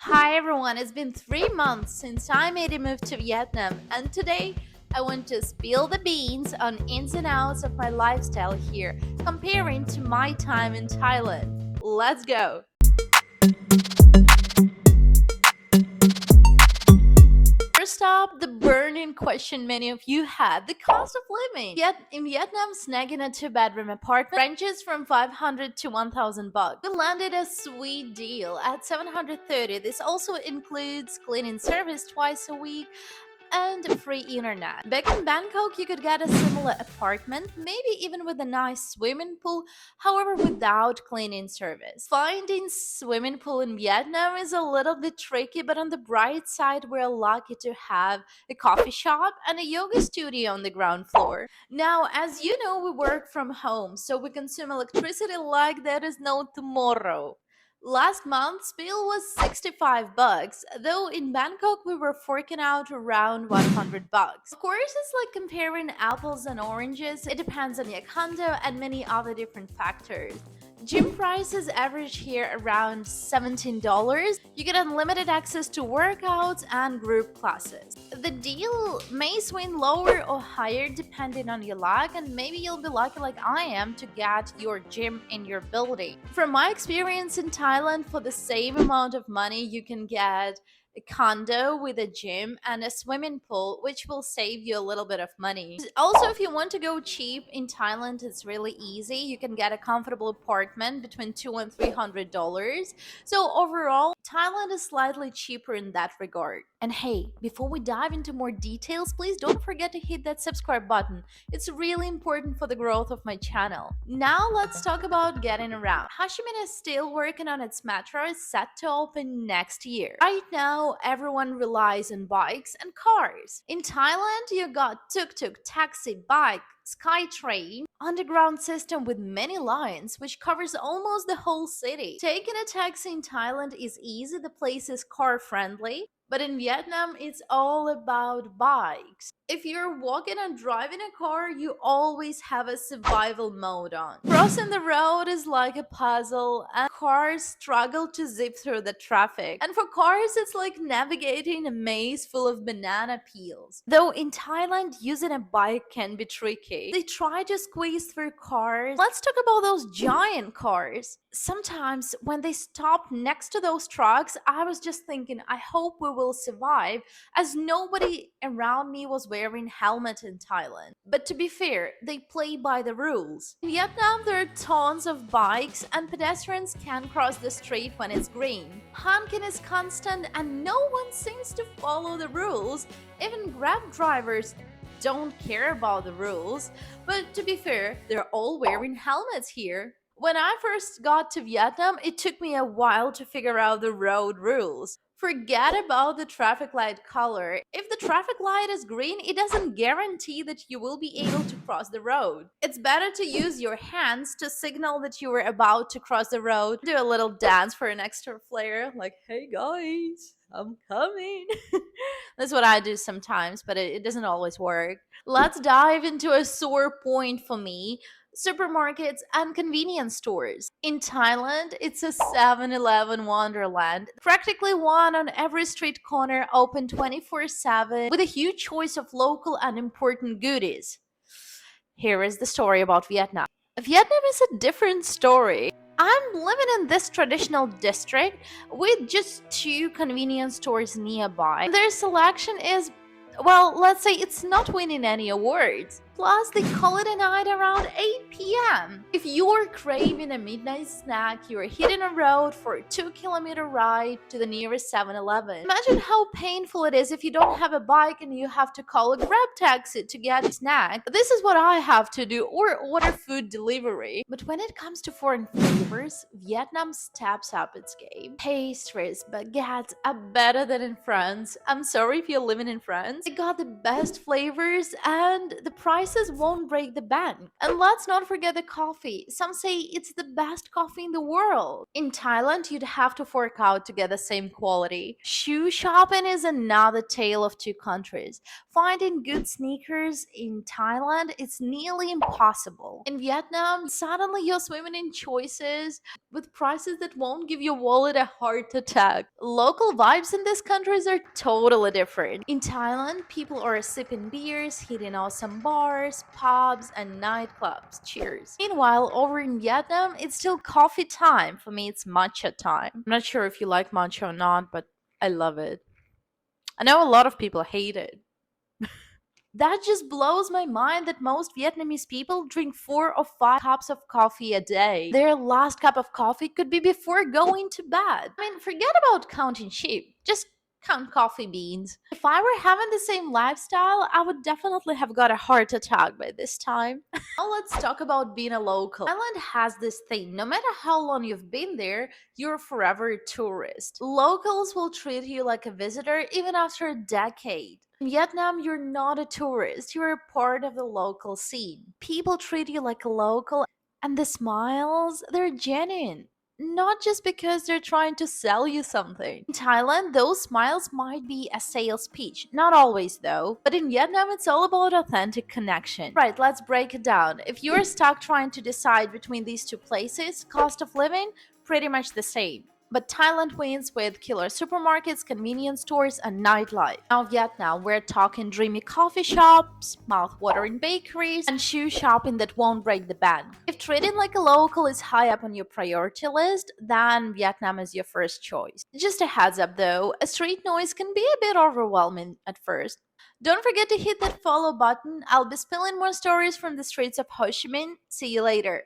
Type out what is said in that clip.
Hi everyone, it's been 3 months since I made a move to Vietnam, and today I want to spill the beans on ins and outs of my lifestyle here, comparing to my time in Thailand. Let's go! First up, the burning question many of you had, the cost of living. Yet in Vietnam, snagging a two-bedroom apartment ranges from 500 to 1,000 bucks. We landed a sweet deal at 730. This also includes cleaning service twice a week and free internet. Back in Bangkok, you could get a similar apartment, maybe even with a nice swimming pool, however, without cleaning service. Finding swimming pool in Vietnam is a little bit tricky, but on the bright side, we're lucky to have a coffee shop and a yoga studio on the ground floor. Now, as you know, we work from home, so we consume electricity like there is no tomorrow. Last month's bill was 65 bucks, though in Bangkok we were forking out around 100 bucks. Of course, it's like comparing apples and oranges. It depends on your condo and many other different factors. Gym prices average here around $17. You get unlimited access to workouts and group classes. The deal may swing lower or higher depending on your luck, and maybe you'll be lucky like I am to get your gym in your building. From my experience in Thailand, for the same amount of money, you can get a condo with a gym and a swimming pool, which will save you a little bit of money. Also, if you want to go cheap in Thailand, it's really easy. You can get a comfortable apartment between $200 and $300. So overall, Thailand is slightly cheaper in that regard. And hey, before we dive into more details, please don't forget to hit that subscribe button. It's really important for the growth of my channel. Now let's talk about getting around. Ho Chi Minh is still working on its metro, is set to open next year. Right now, everyone relies on bikes and cars. In Thailand, you got tuk-tuk, taxi, bike, SkyTrain, underground system with many lines, which covers almost the whole city. Taking a taxi in Thailand is easy, the place is car friendly. But in Vietnam, it's all about bikes. If you're walking and driving a car, you always have a survival mode on. Crossing the road is like a puzzle, and cars struggle to zip through the traffic. And for cars, it's like navigating a maze full of banana peels. Though in Thailand, using a bike can be tricky. They try to squeeze through cars. Let's talk about those giant cars. Sometimes when they stopped next to those trucks, I was just thinking, I hope we will survive, as nobody around me was wearing helmet in Thailand. But to be fair, they play by the rules. In Vietnam, there are tons of bikes and pedestrians can cross the street when it's green. Honking is constant and no one seems to follow the rules. Even Grab drivers don't care about the rules. But to be fair, they're all wearing helmets here. When I first got to Vietnam, it took me a while to figure out the road rules. Forget about the traffic light color. If the traffic light is green, it doesn't guarantee that you will be able to cross the road. It's better to use your hands to signal that you are about to cross the road. Do a little dance for an extra flair, like, hey guys, I'm coming. That's what I do sometimes, but it doesn't always work. Let's dive into a sore point for me, supermarkets and convenience stores. In Thailand, it's a 7-Eleven wonderland. Practically one on every street corner, open 24/7, with a huge choice of local and important goodies. Here is the story about Vietnam. Vietnam is a different story. I'm living in this traditional district with just two convenience stores nearby. Their selection is, well, let's say it's not winning any awards. Plus, they call it a night around 8 p.m. If you're craving a midnight snack, you're hitting a road for a 2 kilometer ride to the nearest 7-Eleven. Imagine how painful it is if you don't have a bike and you have to call a Grab taxi to get a snack. This is what I have to do, or order food delivery. But when it comes to foreign flavors, Vietnam steps up its game. Pastries, baguettes are better than in France. I'm sorry if you're living in France. They got the best flavors and the price choices won't break the bank. And let's not forget the coffee. Some say it's the best coffee in the world. In Thailand, you'd have to fork out to get the same quality. Shoe shopping is another tale of two countries. Finding good sneakers in Thailand is nearly impossible. In Vietnam, suddenly you're swimming in choices with prices that won't give your wallet a heart attack. Local vibes in these countries are totally different. In Thailand, people are sipping beers, hitting awesome bars, pubs, and nightclubs. Cheers. Meanwhile, over in Vietnam, it's still coffee time. For me, it's matcha time. I'm not sure if you like matcha or not, but I love it. I know a lot of people hate it. That just blows my mind that most Vietnamese people drink 4 or 5 cups of coffee a day. Their last cup of coffee could be before going to bed. I mean, forget about counting sheep. Just count coffee beans. If I were having the same lifestyle, I would definitely have got a heart attack by this time. Now let's talk about being a local. Thailand has this thing. No matter how long you've been there, you're forever a tourist. Locals will treat you like a visitor even after a decade. In Vietnam, you're not a tourist, you're a part of the local scene. People treat you like a local, and the smiles, they're genuine. Not just because they're trying to sell you something. In Thailand, those smiles might be a sales pitch. Not always, though. But in Vietnam, it's all about authentic connection. Right, let's break it down. If you're stuck trying to decide between these two places, cost of living, pretty much the same. But Thailand wins with killer supermarkets, convenience stores, and nightlife. Now, Vietnam, we're talking dreamy coffee shops, mouth-watering bakeries, and shoe shopping that won't break the bank. If treating like a local is high up on your priority list, then Vietnam is your first choice. Just a heads up though, a street noise can be a bit overwhelming at first. Don't forget to hit that follow button. I'll be spilling more stories from the streets of Ho Chi Minh. See you later.